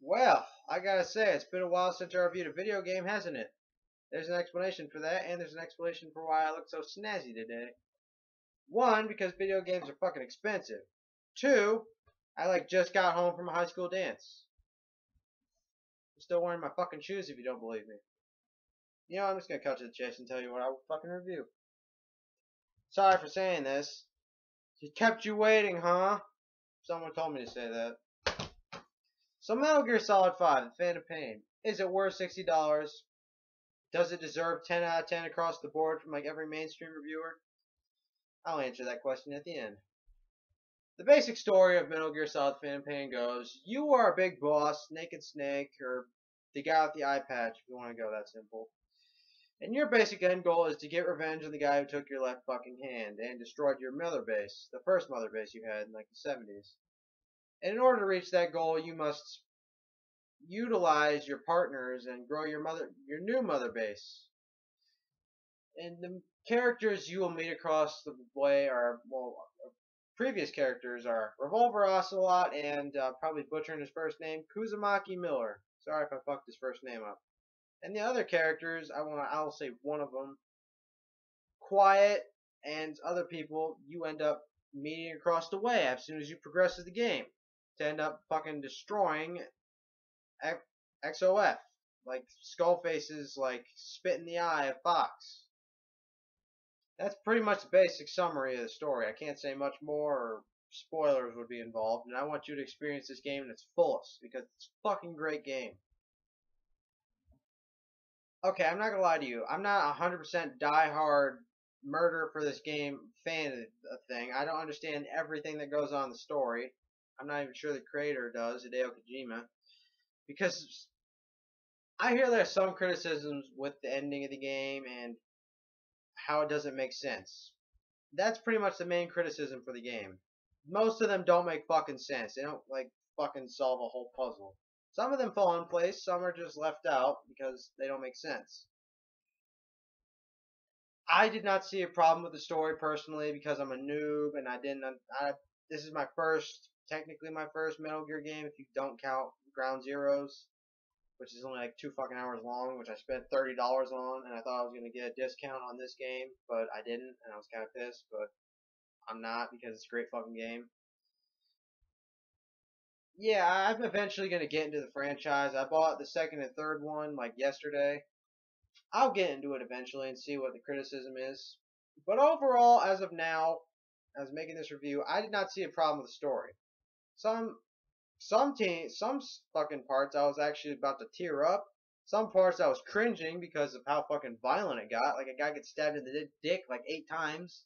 Well, I gotta say, it's been a while since I reviewed a video game, hasn't it? There's an explanation for that, and there's an explanation for why I look so snazzy today. One, because video games are fucking expensive. Two, I just got home from a high school dance. I'm still wearing my fucking shoes if you don't believe me. I'm just gonna cut to the chase and tell you what I will fucking review. Sorry for saying this. It kept you waiting, huh? Someone told me to say that. So Metal Gear Solid 5, The Phantom Pain. Is it worth $60? Does it deserve 10 out of 10 across the board from every mainstream reviewer? I'll answer that question at the end. The basic story of Metal Gear Solid Phantom Pain goes, you are a big boss, Naked Snake, or the guy with the eye patch if you want to go that simple. And your basic end goal is to get revenge on the guy who took your left fucking hand and destroyed your mother base, the first mother base you had in the 70s. And in order to reach that goal, you must utilize your partners and grow your new mother base. And the characters you will meet across the way are, previous characters are Revolver Ocelot and probably butchering his first name, Kuzumaki Miller. Sorry if I fucked his first name up. And the other characters, I'll say one of them, Quiet, and other people you end up meeting across the way as soon as you progress through the game to end up fucking destroying XOF, like Skullface's spit in the eye of Fox. That's pretty much the basic summary of the story. I can't say much more, or spoilers would be involved, and I want you to experience this game in its fullest because it's a fucking great game. Okay, I'm not gonna lie to you. I'm not 100% die-hard murder for this game fan of the thing. I don't understand everything that goes on in the story. I'm not even sure the creator does, Hideo Kojima, because I hear there's some criticisms with the ending of the game and how it doesn't make sense. That's pretty much the main criticism for the game. Most of them don't make fucking sense. They don't fucking solve a whole puzzle. Some of them fall in place, some are just left out because they don't make sense. I did not see a problem with the story personally because I'm a noob and this is technically my first Metal Gear game if you don't count Ground Zeroes, which is only 2 fucking hours long, which I spent $30 on, and I thought I was going to get a discount on this game, but I didn't, and I was kind of pissed, but I'm not because it's a great fucking game. Yeah, I'm eventually going to get into the franchise. I bought the second and third one yesterday. I'll get into it eventually and see what the criticism is. But overall, as of now, as making this review, I did not see a problem with the story. Some fucking parts I was actually about to tear up. Some parts I was cringing because of how fucking violent it got. Like a guy gets stabbed in the dick 8 times.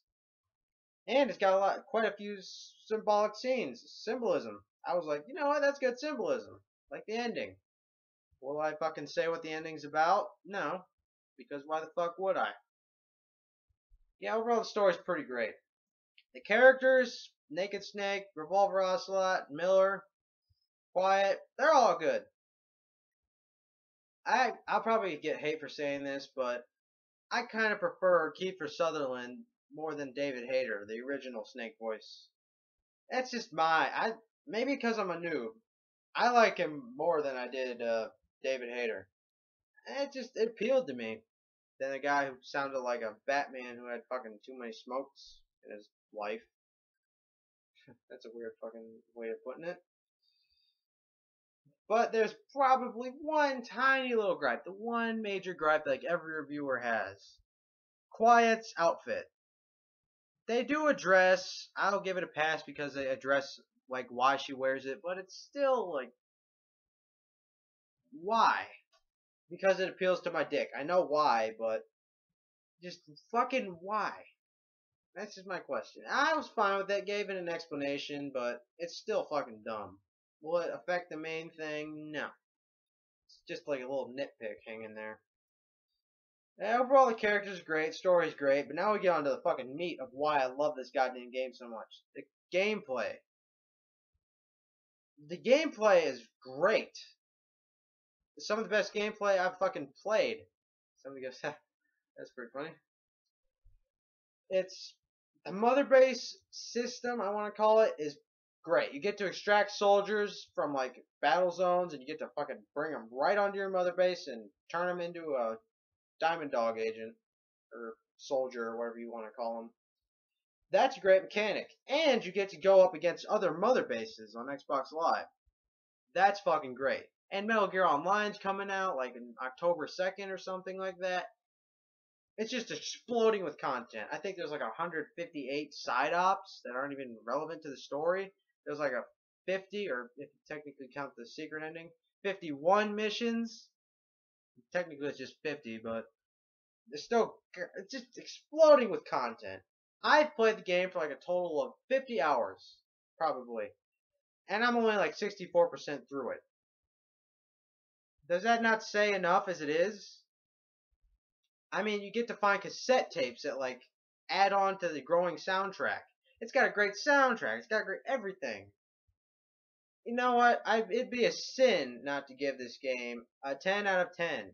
And it's got quite a few symbolic scenes, symbolism. I was like, you know what, that's good symbolism. Like the ending. Will I fucking say what the ending's about? No. Because why the fuck would I? Yeah, overall the story's pretty great. The characters, Naked Snake, Revolver Ocelot, Miller, Quiet, they're all good. I'll probably get hate for saying this, but I kind of prefer Kiefer Sutherland more than David Hayter, the original Snake voice. That's just maybe because I'm a noob. I like him more than I did David Hayter. It appealed to me than a guy who sounded like a Batman who had fucking too many smokes in his life. That's a weird fucking way of putting it. But there's probably one tiny little gripe, the one major gripe that every reviewer has. Quiet's outfit. They do address, I'll give it a pass because they address why she wears it, but it's still why? Because it appeals to my dick. I know why, but just fucking why? That's just my question. I was fine with that, gave it an explanation, but it's still fucking dumb. Will it affect the main thing? No. It's just a little nitpick hanging there. Overall, the character's great, story's great, but now we get on to the fucking meat of why I love this goddamn game so much. The gameplay. The gameplay is great. Some of the best gameplay I've fucking played. Somebody goes, that's pretty funny. It's the mother base system, I want to call it, is great. You get to extract soldiers from like battle zones, and you get to fucking bring them right onto your mother base and turn them into a Diamond Dog agent or soldier or whatever you want to call them. That's a great mechanic, and you get to go up against other mother bases on Xbox Live. That's fucking great. And Metal Gear Online's coming out like in October 2nd or something like that. It's just exploding with content. I think there's like 158 side ops that aren't even relevant to the story. There's like a 50, or if you technically count the secret ending, 51 missions. Technically it's just 50, but it's just exploding with content. I've played the game for like a total of 50 hours, probably. And I'm only like 64% through it. Does that not say enough as it is? I mean, you get to find cassette tapes that like add on to the growing soundtrack. It's got a great soundtrack. It's got great everything. You know what? It'd be a sin not to give this game a 10 out of 10.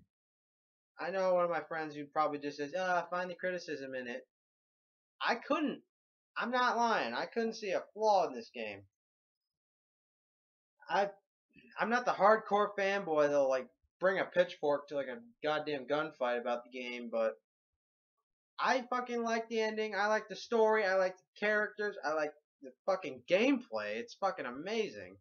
I know one of my friends who probably just says, I find the criticism in it. I couldn't. I'm not lying. I couldn't see a flaw in this game. I'm not the hardcore fanboy that'll like bring a pitchfork to like a goddamn gunfight about the game, but I fucking like the ending. I like the story. I like the characters. I like the fucking gameplay. It's fucking amazing.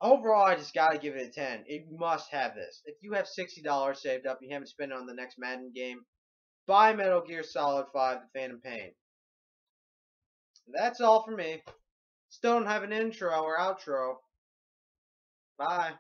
Overall, I just gotta give it a 10. You must have this. If you have $60 saved up and you haven't spent it on the next Madden game, buy Metal Gear Solid 5 The Phantom Pain. That's all for me. Still don't have an intro or outro. Bye.